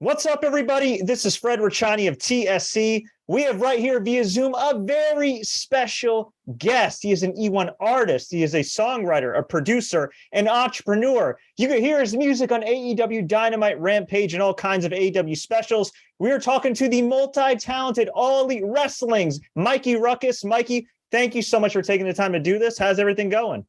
What's up, everybody? This is Fred Richani of TSC. We have right here via Zoom a very special guest. He is an E1 artist. He is a songwriter, a producer, an entrepreneur. You can hear his music on AEW Dynamite, Rampage, and all kinds of AEW specials. We are talking to the multi-talented All Elite Wrestling's Mikey Rukus. Mikey, thank you so much for taking the time to do this. How's everything going?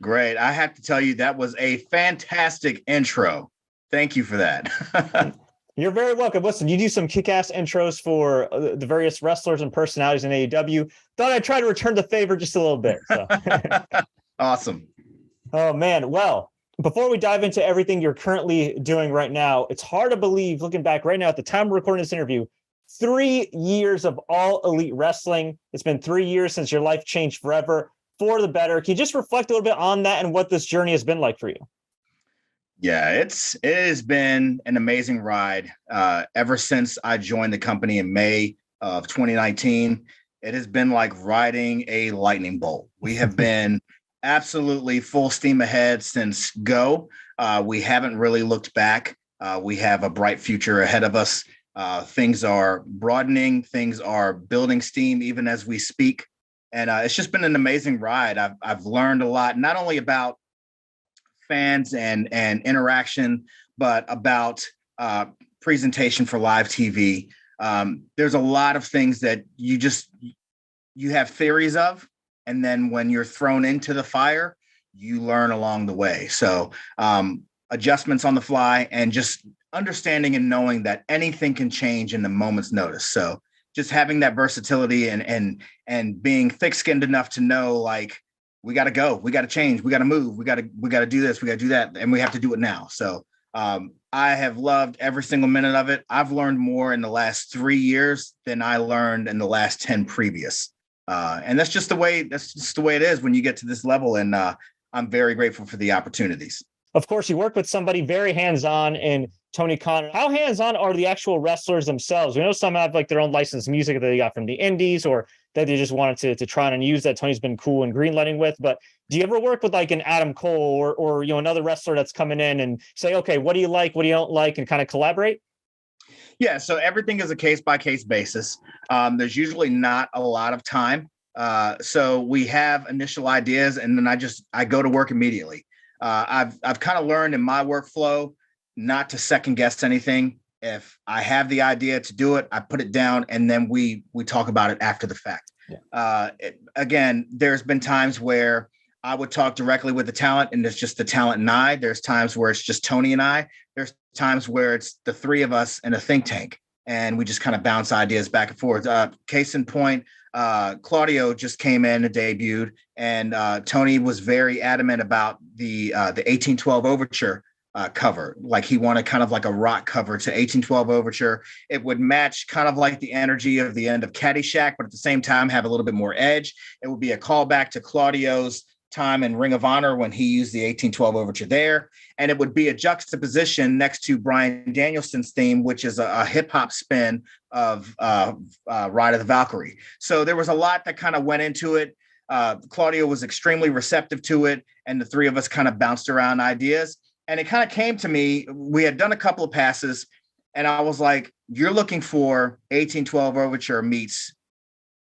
Great. I have to tell you, that was a fantastic intro. Thank you for that. You're very welcome. Listen, you do some kick-ass intros for the various wrestlers and personalities in AEW. Thought I'd try to return the favor just a little bit. So. Awesome. Oh, man. Well, before we dive into everything you're currently doing right now, it's hard to believe, looking back right now at the time we're recording this interview, 3 years of All Elite Wrestling. It's been 3 years since your life changed forever for the better. Can you just reflect a little bit on that and what this journey has been like for you? Yeah, it has been an amazing ride ever since I joined the company in May of 2019. It has been like riding a lightning bolt. We have been absolutely full steam ahead since go. We haven't really looked back. We have a bright future ahead of us. Things are broadening. Things are building steam even as we speak. And it's just been an amazing ride. I've learned a lot, not only about fans and interaction, but about presentation for live TV. There's a lot of things that you have theories of, and then when you're thrown into the fire, you learn along the way. So adjustments on the fly and just understanding and knowing that anything can change in a moment's notice. So just having that versatility and being thick-skinned enough to know, like, we got to go, we got to change, we got to move, we got to do this, we got to do that, and we have to do it now. So I have loved every single minute of it. I've learned more in the last 3 years than I learned in the last 10 previous. And that's just the way it is when you get to this level. And I'm very grateful for the opportunities. Of course, you work with somebody very hands-on in Tony Khan. How hands-on are the actual wrestlers themselves? We know some have like their own licensed music that they got from the indies, or that they just wanted to try and use that Tony's been cool and greenlighting with. But do you ever work with like an Adam Cole or another wrestler that's coming in and say, okay, what do you like, what do you don't like, and kind of collaborate? Yeah, so everything is a case-by-case basis. There's usually not a lot of time. So we have initial ideas, and then I go to work immediately. I've kind of learned in my workflow not to second guess anything. If I have the idea to do it, I put it down, and then we talk about it after the fact. Yeah. Again, there's been times where I would talk directly with the talent, and there's just the talent and I. There's times where it's just Tony and I. There's times where it's the three of us in a think tank, and we just kind of bounce ideas back and forth. Case in point, Claudio just came in and debuted, and Tony was very adamant about the 1812 Overture cover. Like, he wanted kind of like a rock cover to 1812 Overture. It would match kind of like the energy of the end of Caddyshack, but at the same time have a little bit more edge. It would be a callback to Claudio's time in Ring of Honor when he used the 1812 Overture there. And it would be a juxtaposition next to Bryan Danielson's theme, which is a hip-hop spin of Ride of the Valkyrie. So there was a lot that kind of went into it. Claudio was extremely receptive to it, and the three of us kind of bounced around ideas. And it kind of came to me, we had done a couple of passes, and I was like, you're looking for 1812 Overture meets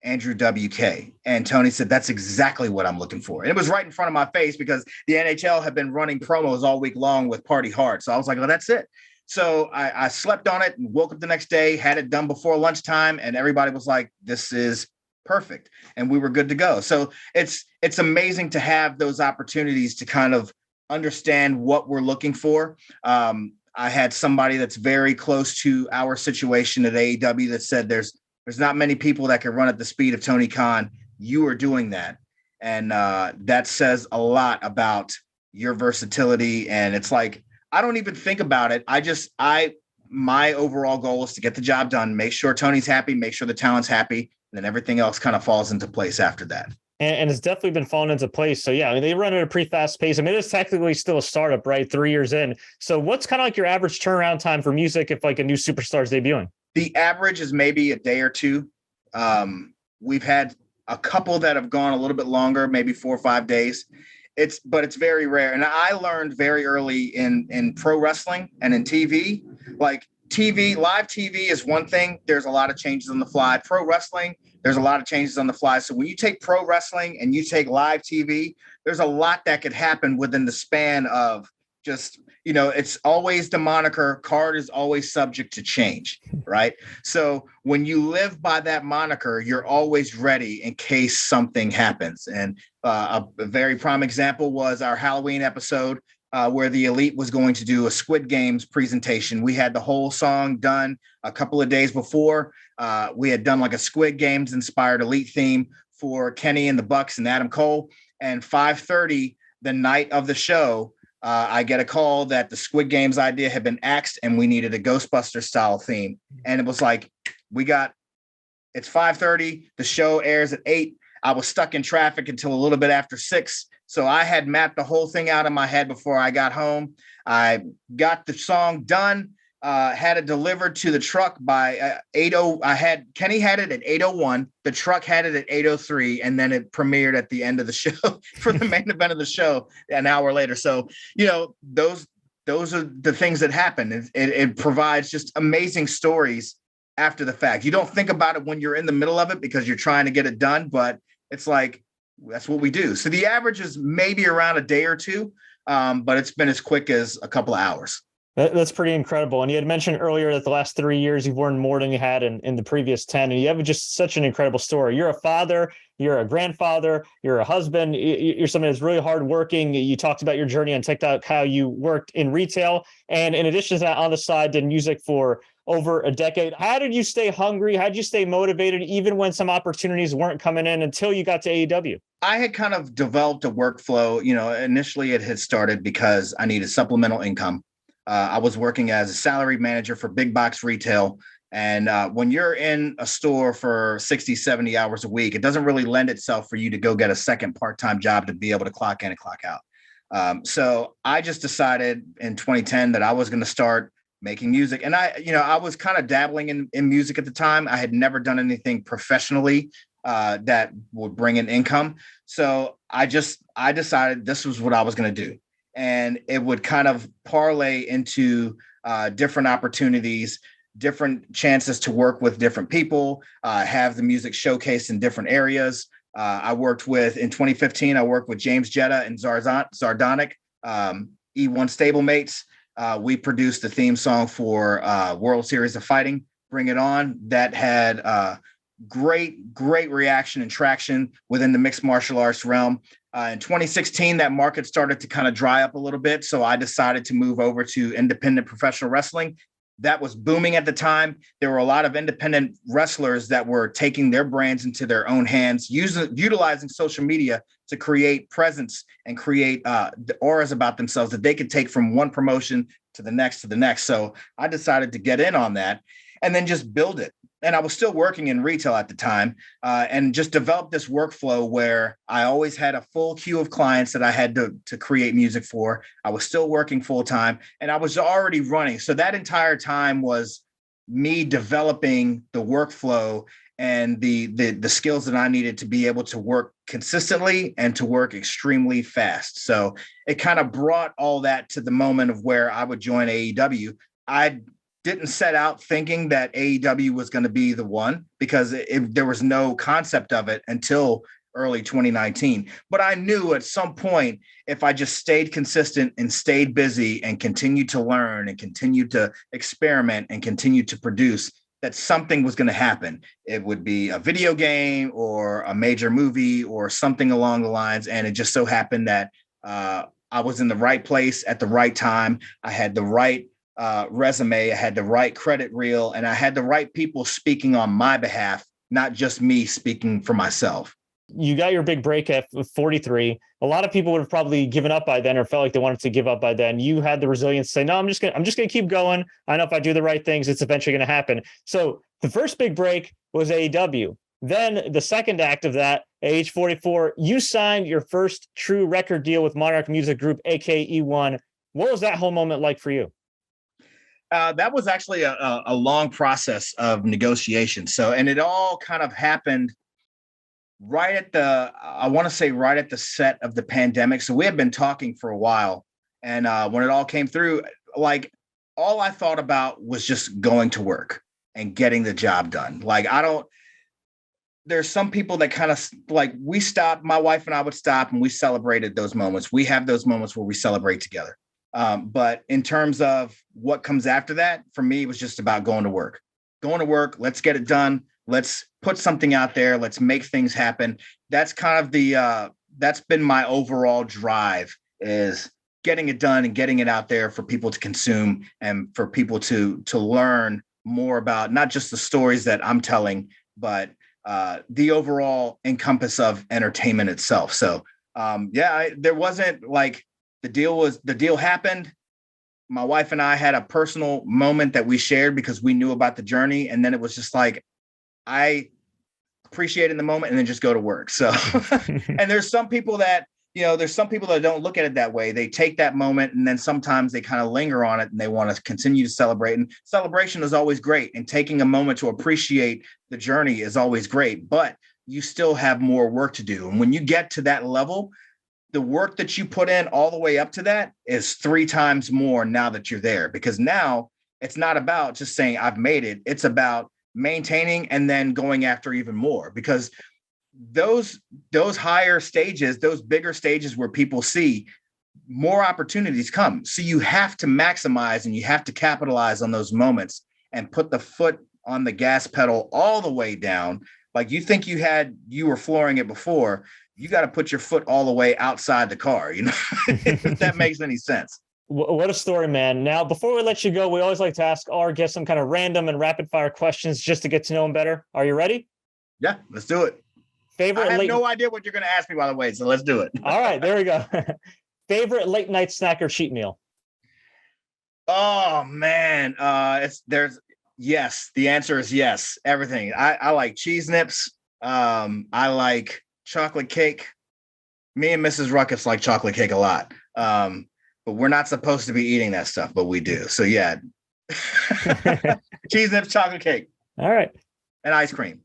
Andrew WK. And Tony said, that's exactly what I'm looking for. And it was right in front of my face because the NHL had been running promos all week long with Party Hard. So I was like, well, that's it. So I slept on it and woke up the next day, had it done before lunchtime, and everybody was like, this is perfect. And we were good to go. So it's amazing to have those opportunities to kind of understand what we're looking for. I had somebody that's very close to our situation at AEW that said there's not many people that can run at the speed of Tony Khan. You are doing that. And that says a lot about your versatility. And it's like, I don't even think about it. My overall goal is to get the job done, make sure Tony's happy, make sure the talent's happy, and then everything else kind of falls into place after that. And it's definitely been falling into place. So, yeah, I mean, they run at a pretty fast pace. I mean, it's technically still a startup, right? 3 years in. So what's kind of like your average turnaround time for music if like a new superstar is debuting? The average is maybe a day or two. We've had a couple that have gone a little bit longer, maybe 4 or 5 days. But it's very rare. And I learned very early in pro wrestling and in TV, like, live TV is one thing. There's a lot of changes on the fly. Pro wrestling, there's a lot of changes on the fly. So when you take pro wrestling and you take live TV, there's a lot that could happen within the span of just, it's always the moniker card is always subject to change, right? So when you live by that moniker, you're always ready in case something happens. And a very prime example was our Halloween episode where the Elite was going to do a Squid Games presentation. We had the whole song done a couple of days before. We had done like a Squid Games inspired Elite theme for Kenny and the Bucks and Adam Cole. And 5:30, the night of the show, I get a call that the Squid Games idea had been axed and we needed a Ghostbuster style theme. And it was like, it's 5:30. The show airs at 8. I was stuck in traffic until a little bit after 6. So I had mapped the whole thing out in my head before I got home. I got the song done, had it delivered to the truck by 8:00. Kenny had it at 8:01. The truck had it at 8:03, and then it premiered at the end of the show for the main event of the show an hour later. So, those are the things that happen. It provides just amazing stories after the fact. You don't think about it when you're in the middle of it because you're trying to get it done, but it's like, that's what we do. So the average is maybe around a day or two, but it's been as quick as a couple of hours. That's pretty incredible. And you had mentioned earlier that the last 3 years you've learned more than you had in the previous 10. And you have just such an incredible story. You're a father, you're a grandfather, you're a husband, you're somebody that's really hardworking. You talked about your journey on TikTok, how you worked in retail. And in addition to that, on the side, did music for over a decade. How did you stay hungry? How did you stay motivated, even when some opportunities weren't coming in until you got to AEW? I had kind of developed a workflow. Initially it had started because I needed supplemental income. I was working as a salary manager for big box retail. And when you're in a store for 60, 70 hours a week, it doesn't really lend itself for you to go get a second part-time job to be able to clock in and clock out. So I just decided in 2010 that I was going to start making music. And I was kind of dabbling in music at the time. I had never done anything professionally that would bring in income. So I decided this was what I was going to do. And it would kind of parlay into different opportunities, different chances to work with different people, have the music showcased in different areas. In 2015, I worked with James Jetta and Zardonic, E1 stablemates. We produced the theme song for World Series of Fighting, Bring It On. That had great reaction and traction within the mixed martial arts realm. In 2016, that market started to kind of dry up a little bit. So I decided to move over to independent professional wrestling. That was booming at the time. There were a lot of independent wrestlers that were taking their brands into their own hands, utilizing social media to create presence and create the auras about themselves that they could take from one promotion to the next. So I decided to get in on that and then just build it. And I was still working in retail at the time and just developed this workflow where I always had a full queue of clients that I had to create music for. I was still working full time and I was already running. So that entire time was me developing the workflow and the skills that I needed to be able to work consistently and to work extremely fast. So it kind of brought all that to the moment of where I would join AEW. I didn't set out thinking that AEW was going to be the one because there was no concept of it until early 2019. But I knew at some point, if I just stayed consistent and stayed busy and continued to learn and continued to experiment and continued to produce, that something was going to happen. It would be a video game or a major movie or something along the lines. And it just so happened that I was in the right place at the right time. I had the right resume, I had the right credit reel, and I had the right people speaking on my behalf, not just me speaking for myself. You got your big break at 43. A lot of people would have probably given up by then or felt like they wanted to give up by then. You had the resilience to say, no, I'm just gonna keep going. I know if I do the right things, it's eventually going to happen. So the first big break was AEW. Then the second act of that, at age 44, you signed your first true record deal with MNRK Music Group, aka E1. What was that whole moment like for you? That was actually a long process of negotiation. And it all kind of happened right at the set of the pandemic. So we had been talking for a while. And when it all came through, like all I thought about was just going to work and getting the job done. Like, there's some people that kind of like, we stopped, my wife and I would stop and we celebrated those moments. We have those moments where we celebrate together. But in terms of what comes after that, for me, it was just about going to work. Let's get it done. Let's put something out there. Let's make things happen. That's kind of that's been my overall drive, is getting it done and getting it out there for people to consume and for people to learn more about not just the stories that I'm telling, but the overall encompass of entertainment itself. So there wasn't like, the deal happened. My wife and I had a personal moment that we shared because we knew about the journey. And then it was just like, I appreciate it in the moment and then just go to work. So, and there's some people that don't look at it that way. They take that moment and then sometimes they kind of linger on it and they want to continue to celebrate. And celebration is always great. And taking a moment to appreciate the journey is always great, but you still have more work to do. And when you get to that level, the work that you put in all the way up to that is 3 times more now that you're there, because now it's not about just saying I've made it. It's about maintaining and then going after even more, because those higher stages, those bigger stages where people see, more opportunities come. So you have to maximize and you have to capitalize on those moments and put the foot on the gas pedal all the way down. Like, you think you were flooring it before, you got to put your foot all the way outside the car, if that makes any sense. What a story, man. Now, before we let you go, we always like to ask our guests some kind of random and rapid fire questions just to get to know them better. Are you ready? Yeah, let's do it. I have no idea what you're going to ask me, by the way, so let's do it. All right, there we go. Favorite late night snack or cheat meal? Oh, man. Yes. The answer is yes. Everything. I like cheese nips. I like chocolate cake. Me and Mrs. Rukus like chocolate cake a lot. But we're not supposed to be eating that stuff, but we do. So yeah. Cheese nips, chocolate cake. All right. And ice cream.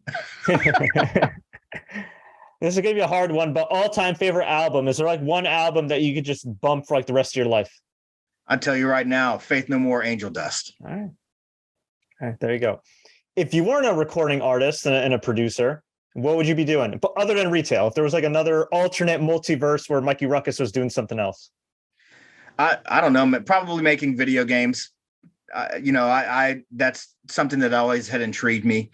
This is going to be a hard one, but all-time favorite album. Is there like one album that you could just bump for like the rest of your life? I'll tell you right now, Faith No More, Angel Dust. All right, there you go. If you weren't a recording artist and a producer, what would you be doing? But other than retail, if there was like another alternate multiverse where Mikey Rukus was doing something else. I don't know, probably making video games. That's something that always had intrigued me.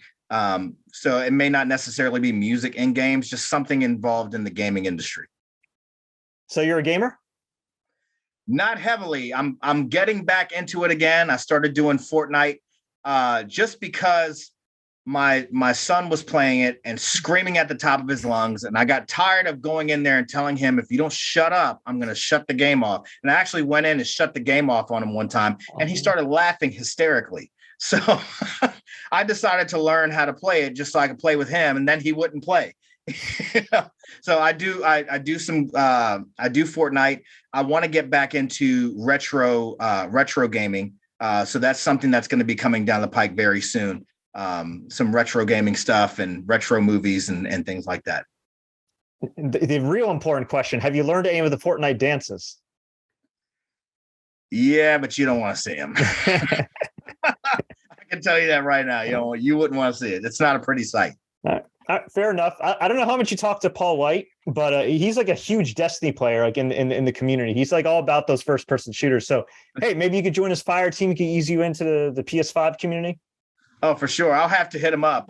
So it may not necessarily be music in games, just something involved in the gaming industry. So you're a gamer? Not heavily. I'm getting back into it again. I started doing Fortnite just because my son was playing it and screaming at the top of his lungs. And I got tired of going in there and telling him, if you don't shut up, I'm going to shut the game off. And I actually went in and shut the game off on him one time, and he started laughing hysterically. So I decided to learn how to play it just so I could play with him, and then he wouldn't play. So I do Fortnite. I want to get back into retro gaming. So that's something that's going to be coming down the pike very soon. Some retro gaming stuff and retro movies and things like that. The real important question: have you learned any of the Fortnite dances? Yeah, but you don't want to see them. I can tell you that right now. You wouldn't want to see it. It's not a pretty sight. Fair enough. I don't know how much you talk to Paul White, but he's like a huge Destiny player, like in the community. He's like all about those first person shooters. So, hey, maybe you could join his fire team. He could ease you into the PS5 community. Oh, for sure. I'll have to hit him up.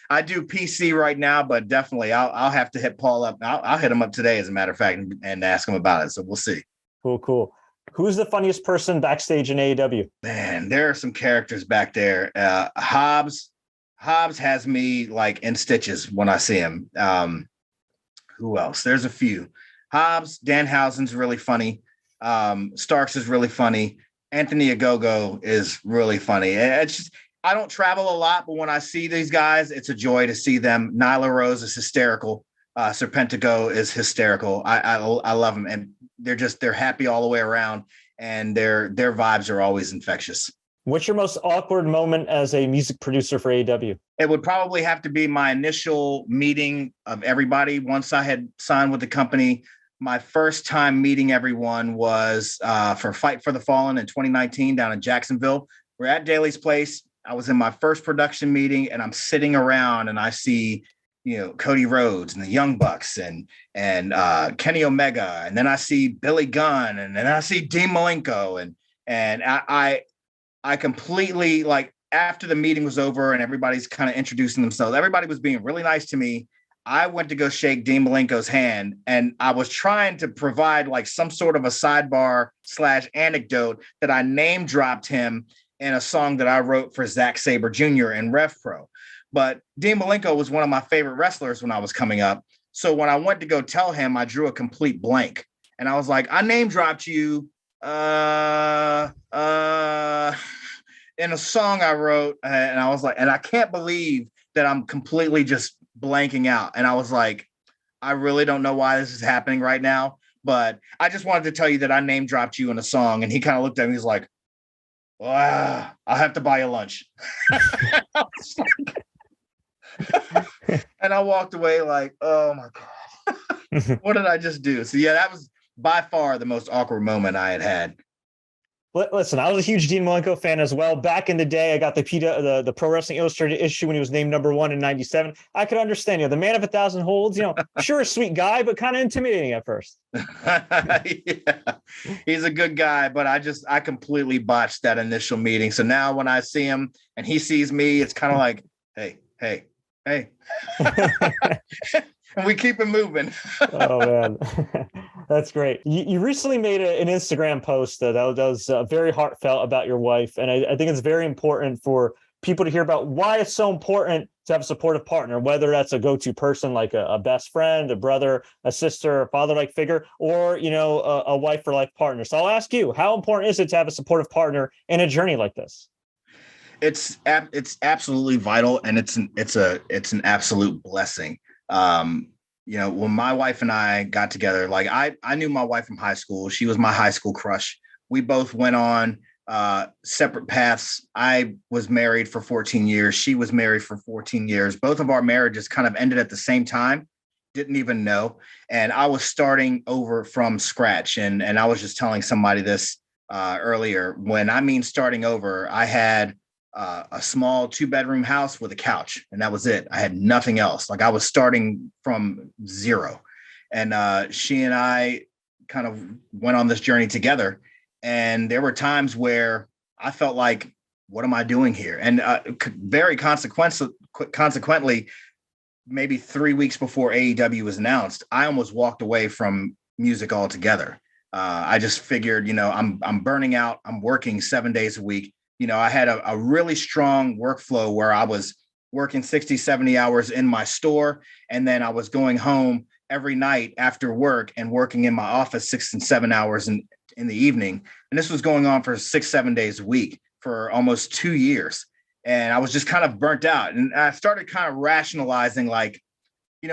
I do PC right now, but definitely I'll have to hit Paul up. I'll hit him up today, as a matter of fact, and ask him about it. So we'll see. Cool. Who's the funniest person backstage in AEW? Man, there are some characters back there. Hobbs has me like in stitches when I see him. Who else? There's a few. Hobbs, Danhausen's really funny. Starks is really funny. Anthony Ogogo is really funny. It's just, I don't travel a lot, but when I see these guys, it's a joy to see them. Nyla Rose is hysterical. Serpentico is hysterical. I love them, and they're happy all the way around, and their vibes are always infectious. What's your most awkward moment as a music producer for AEW? It would probably have to be my initial meeting of everybody. Once I had signed with the company, my first time meeting everyone was for Fight for the Fallen in 2019 down in Jacksonville. We're at Daly's place. I was in my first production meeting, and I'm sitting around, and I see, Cody Rhodes and the Young Bucks and Kenny Omega, and then I see Billy Gunn, and then I see Dean Malenko, and I completely, like, after the meeting was over and everybody's kind of introducing themselves, everybody was being really nice to me. I went to go shake Dean Malenko's hand, and I was trying to provide like some sort of a sidebar / anecdote that I name dropped him in a song that I wrote for Zack Sabre Jr. in Rev Pro. But Dean Malenko was one of my favorite wrestlers when I was coming up. So when I went to go tell him, I drew a complete blank. And I was like, I name dropped you in a song I wrote. And I was like, and I can't believe that I'm completely just blanking out. And I was like, I really don't know why this is happening right now, but I just wanted to tell you that I name dropped you in a song. And he kind of looked at me, he's like, wow, I'll have to buy you lunch. And I walked away like, oh my God, what did I just do? So yeah, that was by far the most awkward moment I had had. Listen, I was a huge Dean Malenko fan as well. Back in the day, I got the Pro Wrestling Illustrated issue when he was named #1 in '97. I could understand, the man of 1,000 holds, sure, a sweet guy, but kind of intimidating at first. Yeah, he's a good guy, but I completely botched that initial meeting. So now when I see him and he sees me, it's kind of like, hey. And we keep it moving. Oh, man. That's great. You recently made an Instagram post that was very heartfelt about your wife. And I think it's very important for people to hear about why it's so important to have a supportive partner, whether that's a go-to person like a best friend, a brother, a sister, a father-like figure, or, a wife for life partner. So I'll ask you, how important is it to have a supportive partner in a journey like this? It's absolutely vital, and it's an absolute blessing. When my wife and I got together, like I knew my wife from high school. She was my high school crush. We both went on separate paths. I was married for 14 years. She was married for 14 years. Both of our marriages kind of ended at the same time. Didn't even know. And I was starting over from scratch. And I was just telling somebody this earlier. When I mean starting over, I had a small 2-bedroom house with a couch, and that was it. I had nothing else. Like, I was starting from zero. And she and I kind of went on this journey together. And there were times where I felt like, what am I doing here? And very consequently, maybe 3 weeks before AEW was announced, I almost walked away from music altogether. I just figured, I'm burning out. I'm working 7 days a week. I had a really strong workflow where I was working 60, 70 hours in my store. And then I was going home every night after work and working in my office 6 and 7 hours in the evening. And this was going on for 6, 7 days a week for almost 2 years. And I was just kind of burnt out. And I started kind of rationalizing, like,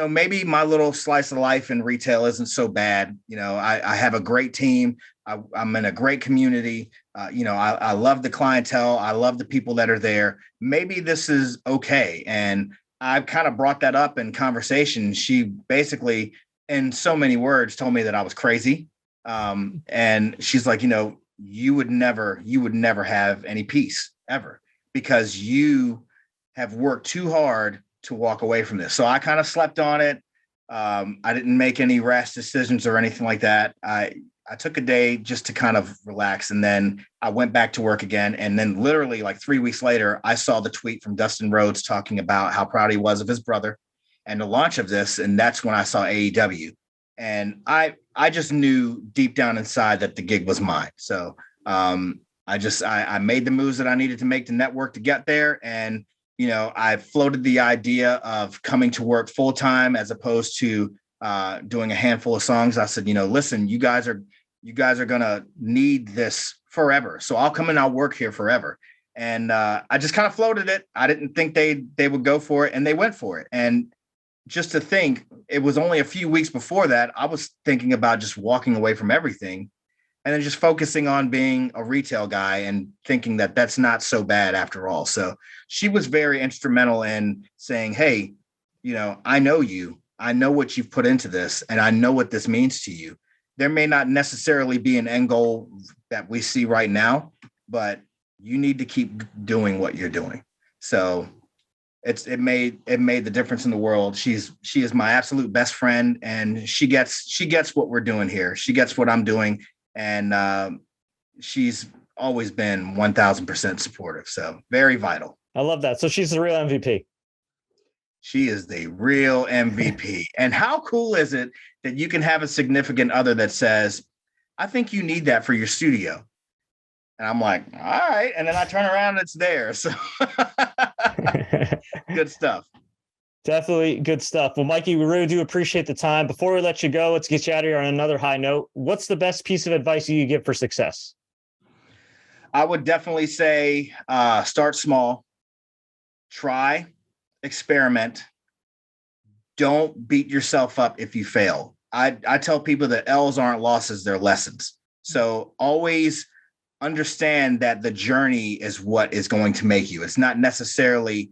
maybe my little slice of life in retail isn't so bad. I have a great team. I'm in a great community. I love the clientele. I love the people that are there. Maybe this is okay. And I've kind of brought that up in conversation. She basically, in so many words, told me that I was crazy. And she's like, you would never have any peace ever, because you have worked too hard to walk away from this. So I kind of slept on it. I didn't make any rash decisions or anything like that. I took a day just to kind of relax, and then I went back to work again. And then literally like 3 weeks later, I saw the tweet from Dustin Rhodes talking about how proud he was of his brother and the launch of this. And that's when I saw AEW. And I just knew deep down inside that the gig was mine. So I made the moves that I needed to make to network to get there. And, I floated the idea of coming to work full time as opposed to doing a handful of songs. I said, listen, you guys are going to need this forever. So I'll come and I'll work here forever. And I just kind of floated it. I didn't think they would go for it, and they went for it. And just to think, it was only a few weeks before that, I was thinking about just walking away from everything and then just focusing on being a retail guy and thinking that that's not so bad after all. So she was very instrumental in saying, hey, I know you. I know what you've put into this, and I know what this means to you. There may not necessarily be an end goal that we see right now, but you need to keep doing what you're doing. So it made the difference in the world. She is my absolute best friend, and she gets what we're doing here. She gets what I'm doing, and she's always been 1000% supportive. So very vital. I love that. So she's the real MVP. She is the real MVP. And how cool is it that you can have a significant other that says, I think you need that for your studio. And I'm like, all right. And then I turn around and it's there. So good stuff. Definitely good stuff. Well, Mikey, we really do appreciate the time. Before we let you go, let's get you out of here on another high note. What's the best piece of advice you give for success? I would definitely say start small, try, experiment. Don't beat yourself up if you fail. I tell people that L's aren't losses, they're lessons. So always understand that the journey is what is going to make you. It's not necessarily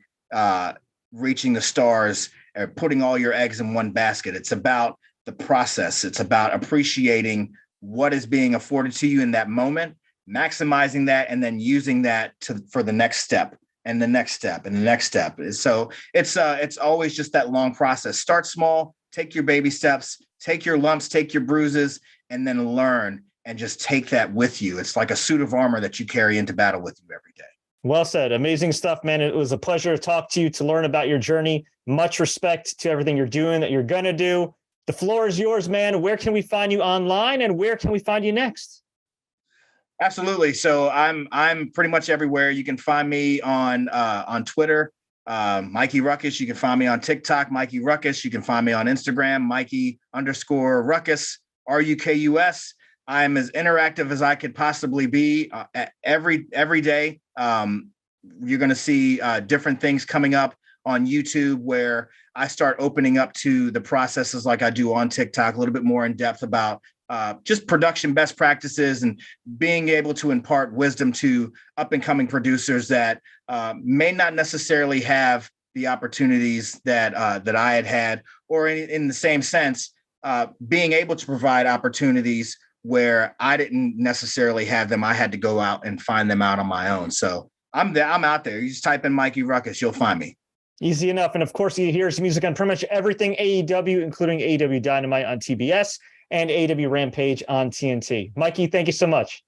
reaching the stars or putting all your eggs in one basket. It's about the process. It's about appreciating what is being afforded to you in that moment, maximizing that, and then using that for the next step and the next step and the next step. So it's always just that long process. Start small, take your baby steps, take your lumps, take your bruises, and then learn and just take that with you. It's like a suit of armor that you carry into battle with you every day. Well said. Amazing stuff, man. It was a pleasure to talk to you, to learn about your journey. Much respect to everything you're doing, that you're going to do. The floor is yours, man. Where can we find you online, and where can we find you next? Absolutely. So I'm pretty much everywhere. You can find me on Twitter, Mikey Rukus. You can find me on TikTok, Mikey Rukus. You can find me on Instagram, Mikey_Rukus, RUKUS. I'm as interactive as I could possibly be every day. You're going to see different things coming up on YouTube where I start opening up to the processes like I do on TikTok, a little bit more in depth about just production best practices and being able to impart wisdom to up and coming producers that may not necessarily have the opportunities that I had, or in the same sense, being able to provide opportunities where I didn't necessarily have them. I had to go out and find them out on my own. So I'm out there. You just type in Mikey Rukus, you'll find me. Easy enough. And of course, you hear his music on pretty much everything AEW, including AEW Dynamite on TBS and AEW Rampage on TNT. Mikey, thank you so much.